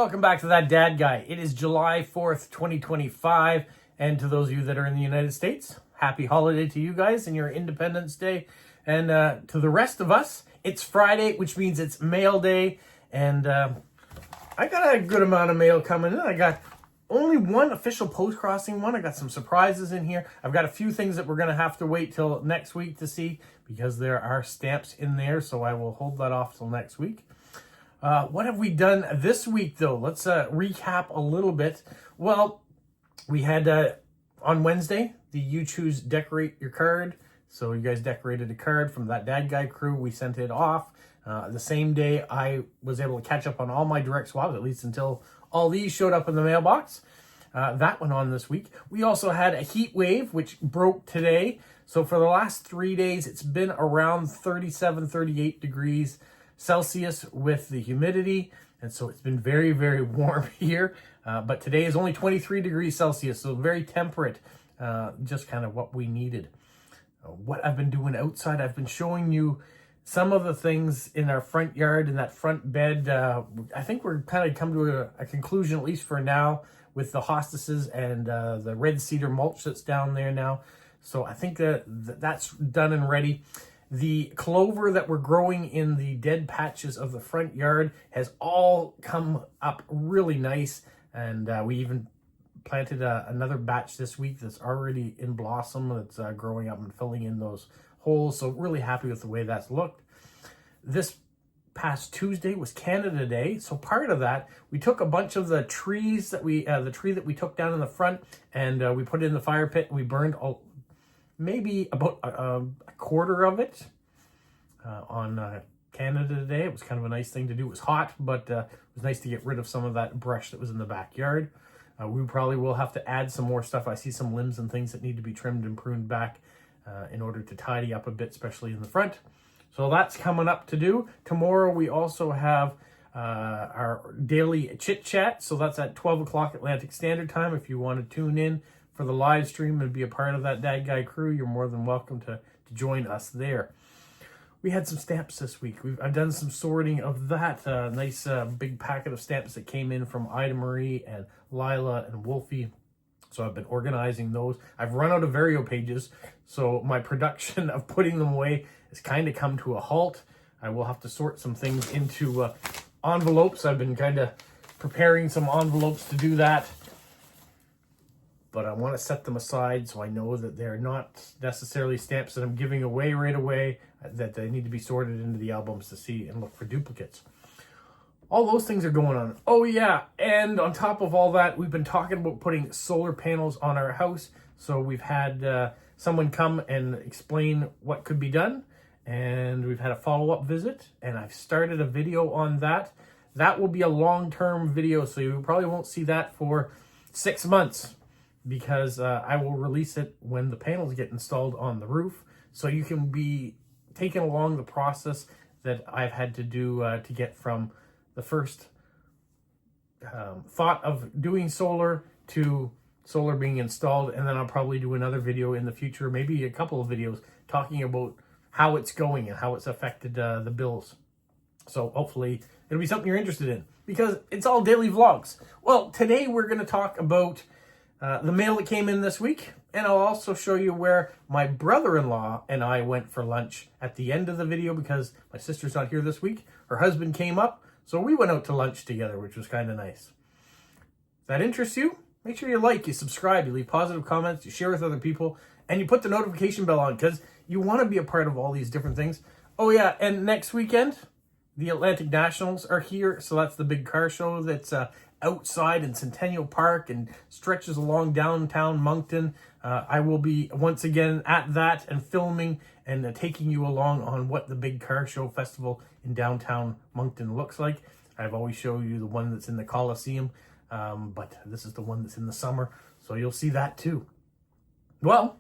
Welcome back to That Dad Guy. It is July 4th, 2025. And to those of you that are in the United States, happy holiday to you guys and your Independence Day. And to the rest of us, it's Friday, which means it's mail day. And I got a good amount of mail coming in. I got only one official Postcrossing one. I got some surprises in here. I've got a few things that we're going to have to wait till next week to see because there are stamps in there. So I will hold that off till next week. What have we done this week, though? Let's recap a little bit. Well, we had on Wednesday, the You Choose Decorate Your Card. So you guys decorated a card from That Dad Guy crew. We sent it off. The same day, I was able to catch up on all my direct swabs, at least until all these showed up in the mailbox. That went on this week. We also had a heat wave, which broke today. So for the last 3 days, it's been around 37, 38 degrees Celsius with the humidity. And so it's been very, very warm here. But today is only 23 degrees Celsius, so very temperate, just kind of what we needed. What I've been doing outside, I've been showing you some of the things in our front yard, in that front bed. I think we're kind of come to a conclusion, at least for now, with the hostesses and the red cedar mulch that's down there now. So I think that's done and ready. The clover that we're growing in the dead patches of the front yard has all come up really nice. And we even planted another batch this week that's already in blossom. That's growing up and filling in those holes. So really happy with the way that's looked. This past Tuesday was Canada Day. So part of that, we took a bunch of the trees that the tree that we took down in the front, and we put it in the fire pit. And we burned maybe about a quarter of it on Canada Day. It was kind of a nice thing to do. It was hot, but it was nice to get rid of some of that brush that was in the backyard. We probably will have to add some more stuff. I see some limbs and things that need to be trimmed and pruned back in order to tidy up a bit, especially in the front. So that's coming up to do. Tomorrow we also have our daily chit chat. So that's at 12 o'clock Atlantic Standard Time. If you want to tune in for the live stream and be a part of that Dad Guy crew, you're more than welcome to join us there. We had some stamps this week. I've done some sorting of that. Nice big packet of stamps that came in from Ida Marie and Lila and Wolfie. So I've been organizing those. I've run out of Vario pages, so my production of putting them away has kind of come to a halt. I will have to sort some things into envelopes. I've been kind of preparing some envelopes to do that. But I want to set them aside so I know that they're not necessarily stamps that I'm giving away right away, that they need to be sorted into the albums to see and look for duplicates. All those things are going on. Oh yeah, and on top of all that, we've been talking about putting solar panels on our house. So we've had someone come and explain what could be done, and we've had a follow-up visit, and I've started a video on that. That will be a long-term video, so you probably won't see that for 6 months, because I will release it when the panels get installed on the roof, so you can be taken along the process that I've had to do to get from the first thought of doing solar to solar being installed. And then I'll probably do another video in the future, maybe a couple of videos talking about how it's going and how it's affected the bills. So hopefully it'll be something you're interested in, because it's all daily vlogs. Well, today we're going to talk about the mail that came in this week, and I'll also show you where my brother-in-law and I went for lunch at the end of the video, because my sister's not here this week. Her husband came up, so we went out to lunch together, which was kind of nice. If that interests you, make sure you like, you subscribe, you leave positive comments, you share with other people, and you put the notification bell on, because you want to be a part of all these different things. Oh yeah, and next weekend, the Atlantic Nationals are here, so that's the big car show that's outside in Centennial Park and stretches along downtown Moncton. I will be once again at that and filming and taking you along on what the big car show festival in downtown Moncton looks like. I've always showed you the one that's in the Coliseum, but this is the one that's in the summer, so you'll see that too. Well,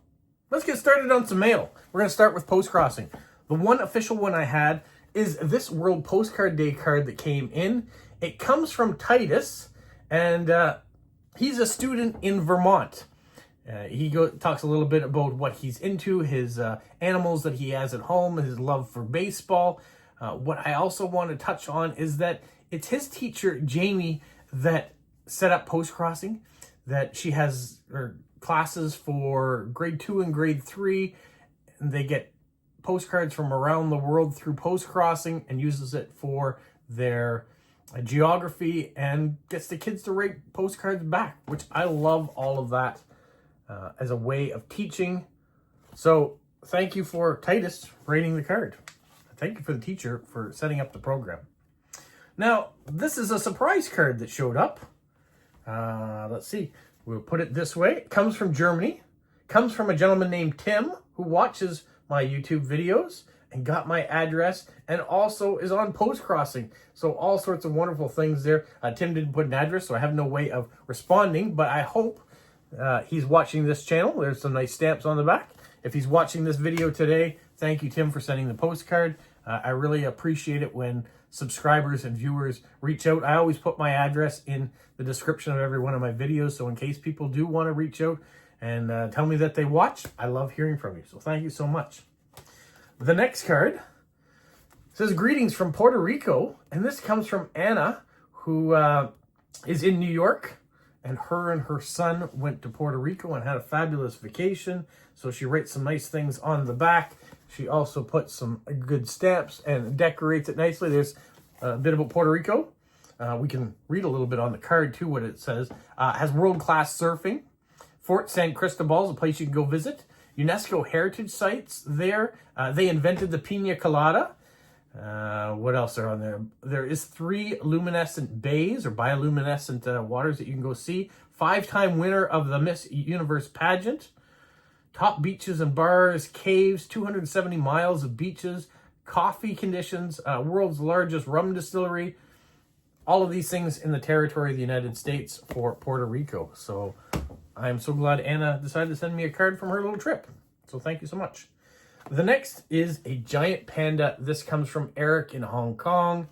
let's get started on some mail. We're going to start with Postcrossing. The one official one I had is this World Postcard Day card that came in. It comes from Titus, and he's a student in Vermont. He talks a little bit about what he's into, his animals that he has at home, his love for baseball. What I also want to touch on is that it's his teacher, Jamie, that set up Postcrossing, that she has her classes for grade 2 and grade 3, and they get postcards from around the world through Postcrossing and uses it for their geography and gets the kids to write postcards back, which I love all of that as a way of teaching. So thank you for Titus writing the card. Thank you for the teacher for setting up the program. Now, this is a surprise card that showed up. Let's see. We'll put it this way. It comes from Germany. Comes from a gentleman named Tim who watches my YouTube videos and got my address and also is on Postcrossing. So all sorts of wonderful things there. Tim didn't put an address, so I have no way of responding, but I hope he's watching this channel. There's some nice stamps on the back. If he's watching this video today, thank you, Tim, for sending the postcard. I really appreciate it when subscribers and viewers reach out. I always put my address in the description of every one of my videos, so in case people do want to reach out and tell me that they watch, I love hearing from you. So thank you so much. The next card says, greetings from Puerto Rico, and this comes from Anna, who is in New York, and her son went to Puerto Rico and had a fabulous vacation. So she writes some nice things on the back. She also puts some good stamps and decorates it nicely. There's a bit about Puerto Rico. We can read a little bit on the card too, what it says. Has world-class surfing. Fort San Cristobal is a place you can go visit. UNESCO heritage sites there. They invented the pina colada. What else are on there? There is 3 luminescent bays or bioluminescent waters that you can go see. 5-time winner of the Miss Universe pageant. Top beaches and bars, caves, 270 miles of beaches, coffee conditions, world's largest rum distillery. All of these things in the territory of the United States for Puerto Rico. So I'm so glad Anna decided to send me a card from her little trip. So thank you so much. The next is a giant panda. This comes from Eric in Hong Kong.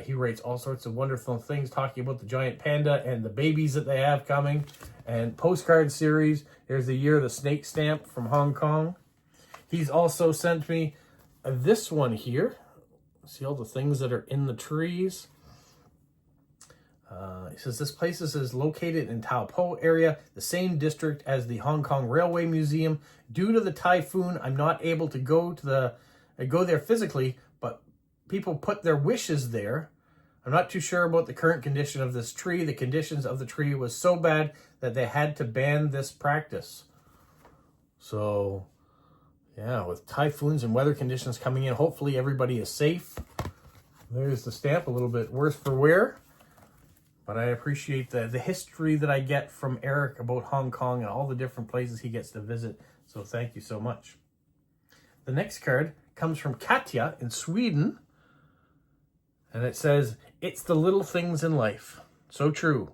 He writes all sorts of wonderful things talking about the giant panda and the babies that they have coming. And postcard series. There's the Year of the Snake stamp from Hong Kong. He's also sent me this one here. See all the things that are in the trees. He says this place is located in Tao Po area, the same district as the Hong Kong Railway Museum. Due to the typhoon, I'm not able to go there physically, but people put their wishes there. I'm not too sure about the current condition of this tree. The conditions of the tree was so bad that they had to ban this practice. So, yeah, with typhoons and weather conditions coming in, hopefully everybody is safe. There's the stamp, a little bit worse for wear. But I appreciate the history that I get from Eric about Hong Kong and all the different places he gets to visit. So thank you so much. The next card comes from Katja in Sweden. And it says, it's the little things in life. So true.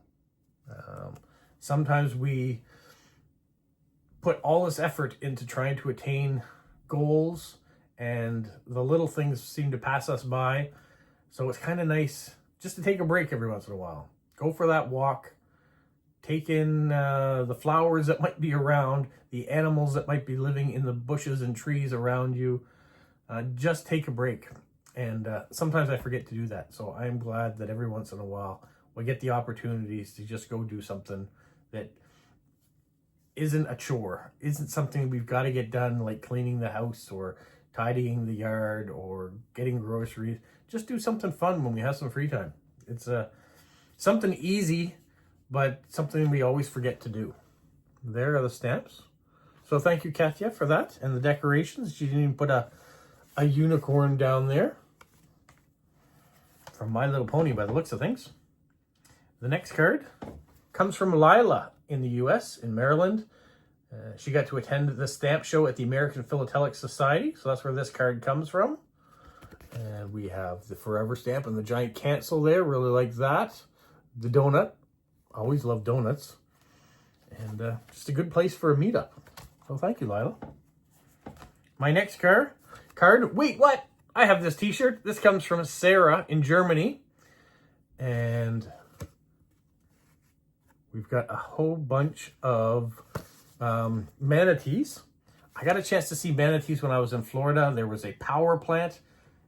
Sometimes we put all this effort into trying to attain goals, and the little things seem to pass us by. So it's kind of nice just to take a break every once in a while. Go for that walk. Take in the flowers that might be around, the animals that might be living in the bushes and trees around you. Just take a break. And sometimes I forget to do that. So I'm glad that every once in a while we get the opportunities to just go do something that isn't a chore, isn't something we've got to get done, like cleaning the house or tidying the yard or getting groceries. Just do something fun when we have some free time. It's something easy, but something we always forget to do. There are the stamps. So thank you, Katja, for that. And the decorations. She didn't even put a unicorn down there. From My Little Pony by the looks of things. The next card comes from Lila in the U.S., in Maryland. She got to attend the stamp show at the American Philatelic Society. So that's where this card comes from. And we have the Forever stamp and the giant cancel there. Really like that. The donut. Always love donuts. And just a good place for a meetup. So thank you, Lila. My next card. Wait, what? I have this t-shirt. This comes from Sarah in Germany. And we've got a whole bunch of manatees. I got a chance to see manatees when I was in Florida. There was a power plant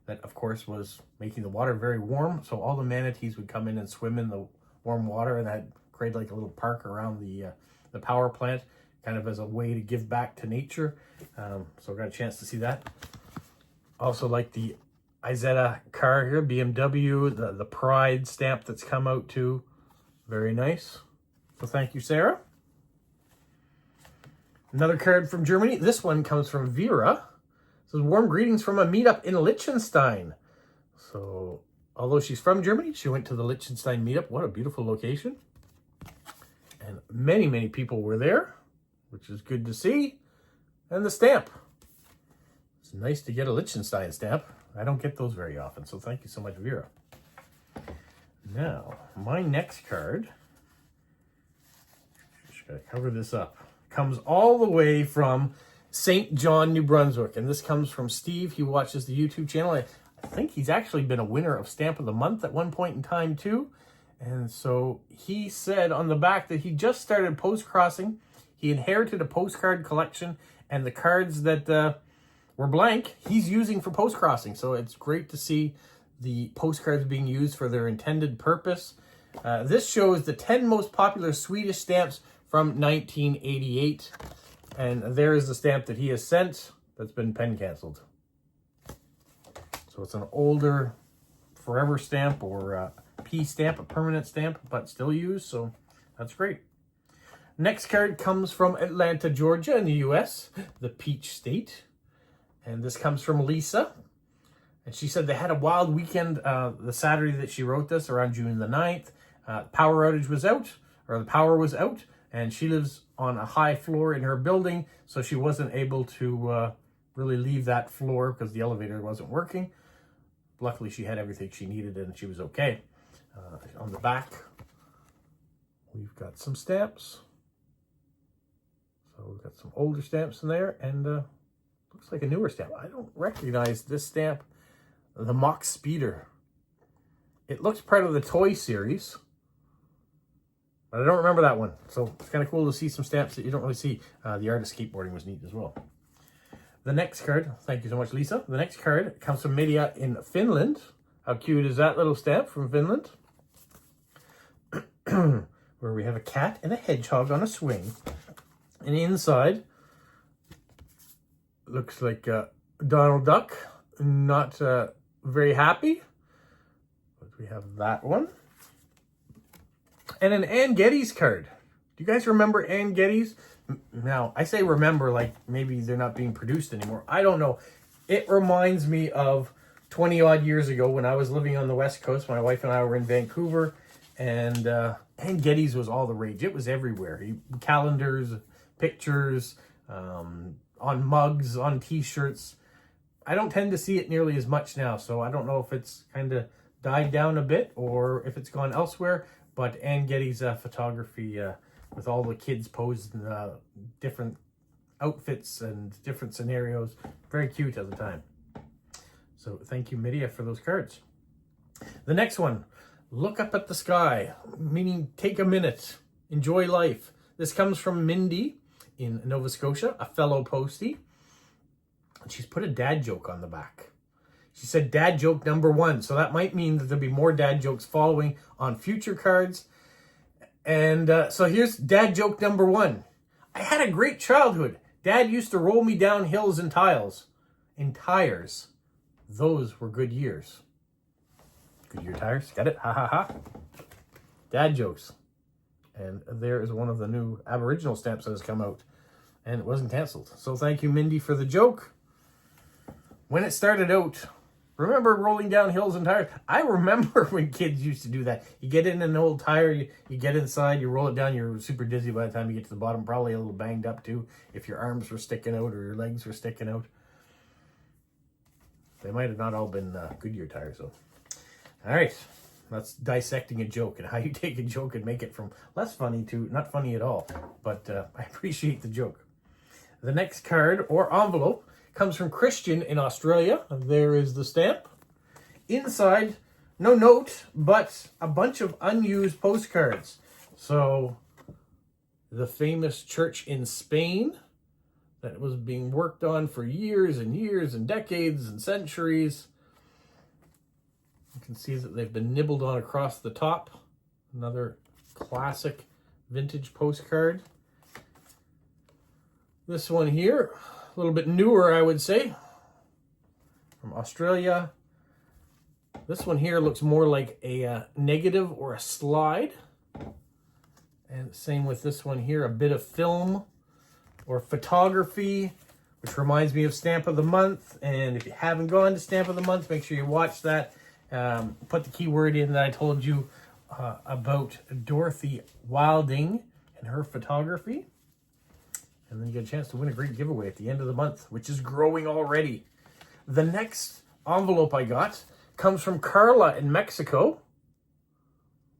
that, of course, was making the water very warm. So all the manatees would come in and swim in the warm water, and that created like a little park around the power plant, kind of as a way to give back to nature. So I got a chance to see that. Also like the Izetta car here, BMW, the Pride stamp that's come out too. Very nice. So thank you, Sarah. Another card from Germany. This one comes from Vera. It says, warm greetings from a meetup in Liechtenstein. So, although she's from Germany, she went to the Liechtenstein meetup. What a beautiful location. And many, many people were there, which is good to see. And the stamp. It's nice to get a Liechtenstein stamp. I don't get those very often, so thank you so much, Vera. Now, my next card, just gotta cover this up, comes all the way from St. John, New Brunswick. And this comes from Steve. He watches the YouTube channel. I think he's actually been a winner of Stamp of the Month at one point in time too. And so he said on the back that he just started Postcrossing. He inherited a postcard collection, and the cards that were blank, he's using for Postcrossing. So it's great to see the postcards being used for their intended purpose. This shows the 10 most popular Swedish stamps from 1988. And there is the stamp that he has sent that's been pen canceled. So it's an older forever stamp or P stamp, a permanent stamp, but still used. So that's great. Next card comes from Atlanta, Georgia in the US, the Peach State. And this comes from Lisa. And she said they had a wild weekend the Saturday that she wrote this, around June the 9th. Power outage was out, or the power was out. And she lives on a high floor in her building, so she wasn't able to really leave that floor because the elevator wasn't working. Luckily, she had everything she needed and she was okay. On the back, we've got some stamps. So we've got some older stamps in there, and looks like a newer stamp. I don't recognize this stamp, the Mock Speeder. It looks part of the toy series, but I don't remember that one. So it's kind of cool to see some stamps that you don't really see. The art of skateboarding was neat as well. The next card, thank you so much, Lisa. The next card comes from Media in Finland. How cute is that little stamp from Finland? Where we have a cat and a hedgehog on a swing. And inside, looks like Donald Duck. Not very happy. But we have that one. And an Ann Geddes card. Do you guys remember Ann Geddes? Now, I say remember like maybe they're not being produced anymore. I don't know. It reminds me of 20 odd years ago when I was living on the West Coast. My wife and I were in Vancouver, and Ann Geddes was all the rage. It was everywhere. Calendars, pictures, on mugs, on t-shirts. I don't tend to see it nearly as much now, so I don't know if it's kind of died down a bit or if it's gone elsewhere. But Ann Geddes' photography with all the kids posed in different outfits and different scenarios, very cute at the time. So thank you, Media, for those cards. The next one, look up at the sky, meaning take a minute, enjoy life. This comes from Mindy in Nova Scotia, a fellow postie. And she's put a dad joke on the back. She said dad joke number 1. So that might mean that there'll be more dad jokes following on future cards. And so here's dad joke number 1. I had a great childhood. Dad used to roll me down hills in tiles. In tires. Those were good years. Goodyear tires. Got it? Ha ha ha. Dad jokes. And there is one of the new Aboriginal stamps that has come out. And it wasn't canceled. So thank you, Mindy, for the joke. When it started out, remember rolling down hills and tires? I remember when kids used to do that. You get in an old tire, you get inside, you roll it down, you're super dizzy by the time you get to the bottom, probably a little banged up too, if your arms were sticking out or your legs were sticking out. They might have not all been Goodyear tires, though. All right, that's dissecting a joke and how you take a joke and make it from less funny to not funny at all. But I appreciate the joke. The next card or envelope comes from Christian in Australia. There is the stamp. Inside, no note, but a bunch of unused postcards. So, the famous church in Spain that was being worked on for years and years and decades and centuries. You can see that they've been nibbled on across the top. Another classic vintage postcard. This one here, a little bit newer, I would say, from Australia. This one here looks more like a negative or a slide. And same with this one here, a bit of film or photography, which reminds me of Stamp of the Month. And if you haven't gone to Stamp of the Month, make sure you watch that. Put the keyword in that I told you about Dorothy Wilding and her photography. And then you get a chance to win a great giveaway at the end of the month, which is growing already. The next envelope I got comes from Carla in Mexico.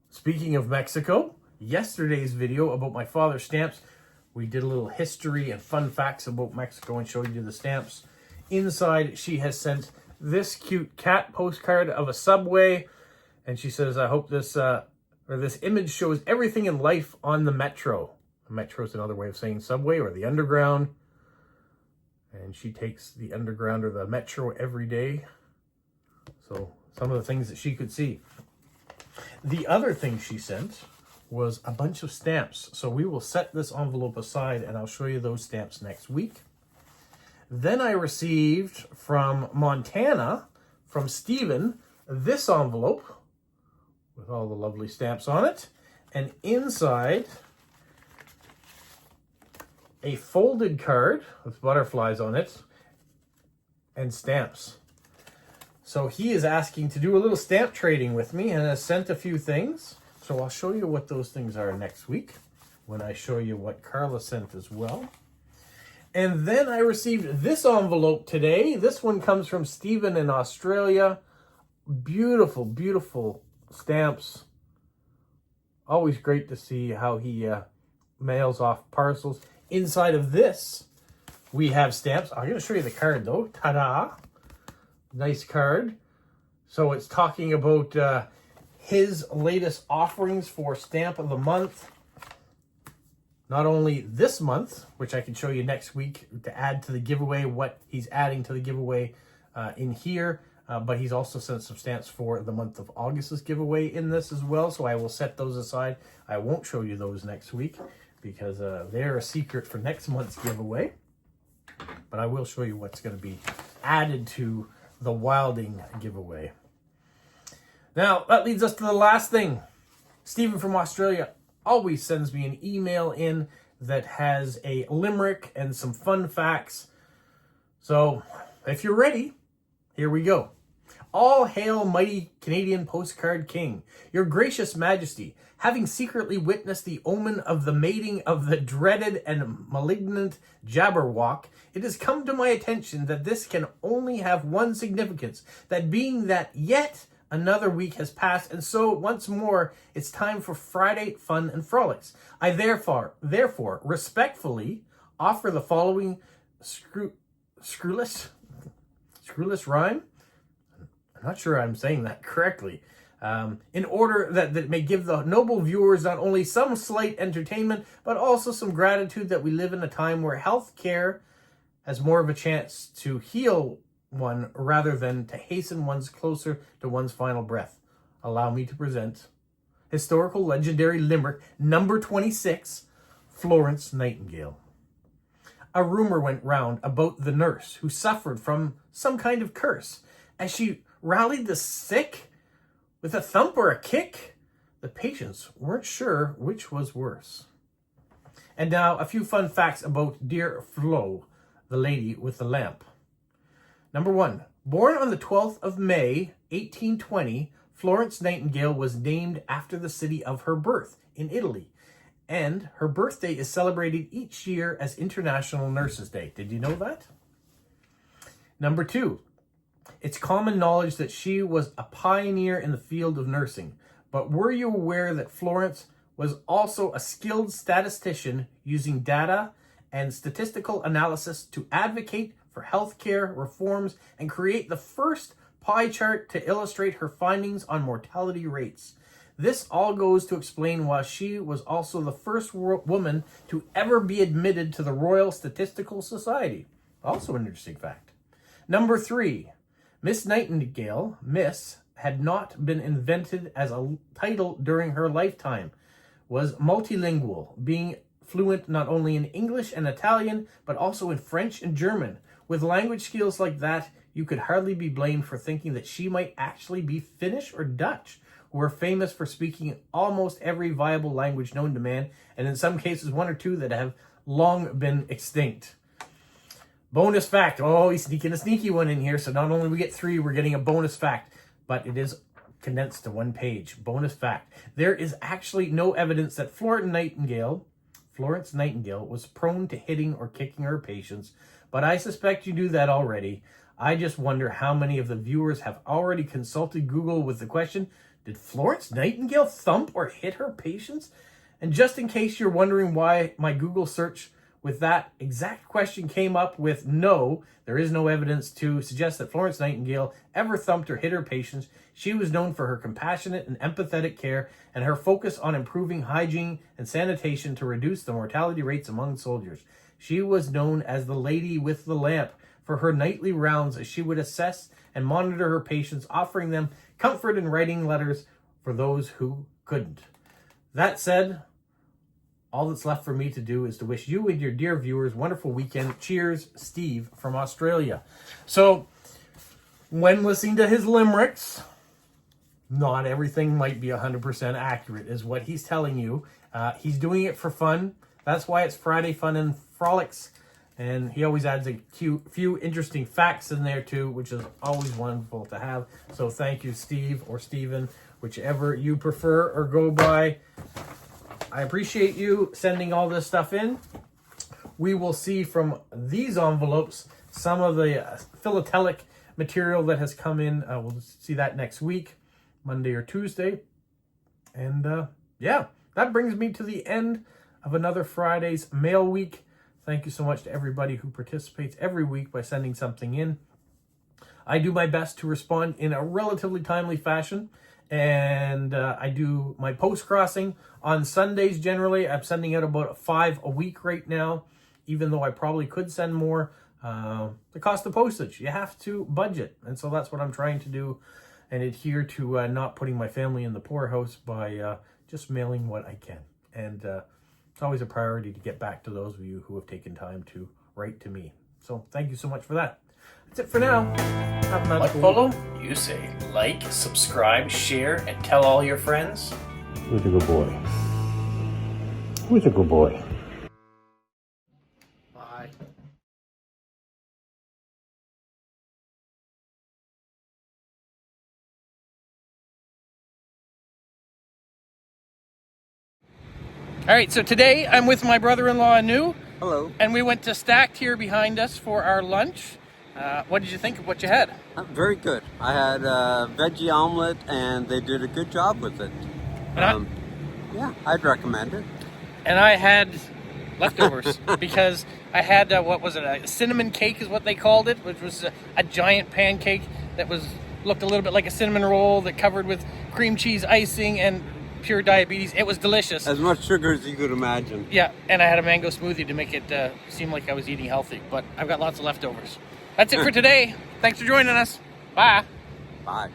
Speaking of Mexico, yesterday's video about my father's stamps, we did a little history and fun facts about Mexico and showed you the stamps. Inside, she has sent this cute cat postcard of a subway. And she says, I hope this image shows everything in life on the metro. The metro is another way of saying subway or the underground. And she takes the underground or the metro every day. So some of the things that she could see. The other thing she sent was a bunch of stamps. So we will set this envelope aside and I'll show you those stamps next week. Then I received from Montana, from Stephen, this envelope with all the lovely stamps on it. And inside, a folded card with butterflies on it and stamps. So he is asking to do a little stamp trading with me and has sent a few things. So I'll show you what those things are next week when I show you what Carla sent as well. And then I received this envelope today. This one comes from Stephen in Australia. Beautiful, beautiful stamps. Always great to see how he mails off parcels. Inside of this, we have stamps. I'm going to show you the card though. Ta-da! Nice card. So it's talking about his latest offerings for Stamp of the Month. Not only this month, which I can show you next week to add to the giveaway, what he's adding to the giveaway in here, but he's also sent some stamps for the month of August's giveaway in this as well. So I will set those aside. I won't show you those next week because they're a secret for next month's giveaway. But I will show you what's going to be added to the Wilding giveaway. Now, that leads us to the last thing. Stephen from Australia always sends me an email in that has a limerick and some fun facts. So, if you're ready, here we go. All hail mighty Canadian postcard king, your gracious majesty, having secretly witnessed the omen of the mating of the dreaded and malignant Jabberwock, it has come to my attention that this can only have one significance, that being that yet another week has passed, and so once more it's time for Friday fun and frolics. I therefore respectfully offer the following screwless rhyme. I'm not sure I'm saying that correctly. In order that it may give the noble viewers not only some slight entertainment, but also some gratitude that we live in a time where health care has more of a chance to heal one rather than to hasten one's closer to one's final breath. Allow me to present historical legendary limerick number 26, Florence Nightingale. A rumor went round about the nurse who suffered from some kind of curse. As she rallied the sick with a thump or a kick, the patients weren't sure which was worse. And now a few fun facts about dear Flo, the lady with the lamp. Number 1, born on the 12th of May, 1820, Florence Nightingale was named after the city of her birth in Italy. And her birthday is celebrated each year as International Nurses Day. Did you know that? Number 2, it's common knowledge that she was a pioneer in the field of nursing. But were you aware that Florence was also a skilled statistician using data and statistical analysis to advocate for healthcare reforms and create the first pie chart to illustrate her findings on mortality rates? This all goes to explain why she was also the first woman to ever be admitted to the Royal Statistical Society. Also an interesting fact. Number 3, Miss Nightingale, had not been invented as a title during her lifetime, was multilingual, being fluent not only in English and Italian, but also in French and German. With language skills like that, you could hardly be blamed for thinking that she might actually be Finnish or Dutch, who are famous for speaking almost every viable language known to man, and in some cases one or two that have long been extinct. Bonus fact. Oh, he's sneaking a sneaky one in here, so not only we get 3, we're getting a bonus fact, but it is condensed to 1 page. Bonus fact. There is actually no evidence that Florence Nightingale was prone to hitting or kicking her patients, but I suspect you knew that already. I just wonder how many of the viewers have already consulted Google with the question, did Florence Nightingale thump or hit her patients? And just in case you're wondering why my Google search with that exact question came up with no, there is no evidence to suggest that Florence Nightingale ever thumped or hit her patients. She was known for her compassionate and empathetic care and her focus on improving hygiene and sanitation to reduce the mortality rates among soldiers. She was known as the Lady with the Lamp for her nightly rounds as she would assess and monitor her patients, offering them comfort and writing letters for those who couldn't. That said, all that's left for me to do is to wish you and your dear viewers a wonderful weekend. Cheers, Steve from Australia. So, when listening to his limericks, not everything might be 100% accurate, is what he's telling you. He's doing it for fun. That's why it's Friday Fun and Frolics. And he always adds a few interesting facts in there too, which is always wonderful to have. So thank you, Steve or Steven, whichever you prefer or go by. I appreciate you sending all this stuff in. We will see from these envelopes some of the philatelic material that has come in. We'll see that next week, Monday or Tuesday. And yeah, that brings me to the end of another Friday's Mail Week. Thank you so much to everybody who participates every week by sending something in. I do my best to respond in a relatively timely fashion. And I do my post-crossing on Sundays generally. I'm sending out about 5 a week right now, even though I probably could send more. The cost of postage, you have to budget. And so that's what I'm trying to do and adhere to not putting my family in the poorhouse by just mailing what I can. And it's always a priority to get back to those of you who have taken time to write to me. So thank you so much for that. That's it for now. Have a nice week. Follow? You say like, subscribe, share, and tell all your friends. Who's a good boy? Who's a good boy? Bye. All right, so today I'm with my brother-in-law, Anu. Hello. And we went to Stacked here behind us for our lunch. What did you think of what you had? Very good. I had a veggie omelet and they did a good job with it. Yeah, I'd recommend it. And I had leftovers because I had, what was it, a cinnamon cake is what they called it, which was a giant pancake that looked a little bit like a cinnamon roll that covered with cream cheese icing and pure diabetes. It was delicious. As much sugar as you could imagine. Yeah, and I had a mango smoothie to make it seem like I was eating healthy, but I've got lots of leftovers. That's it for today. Thanks for joining us. Bye. Bye.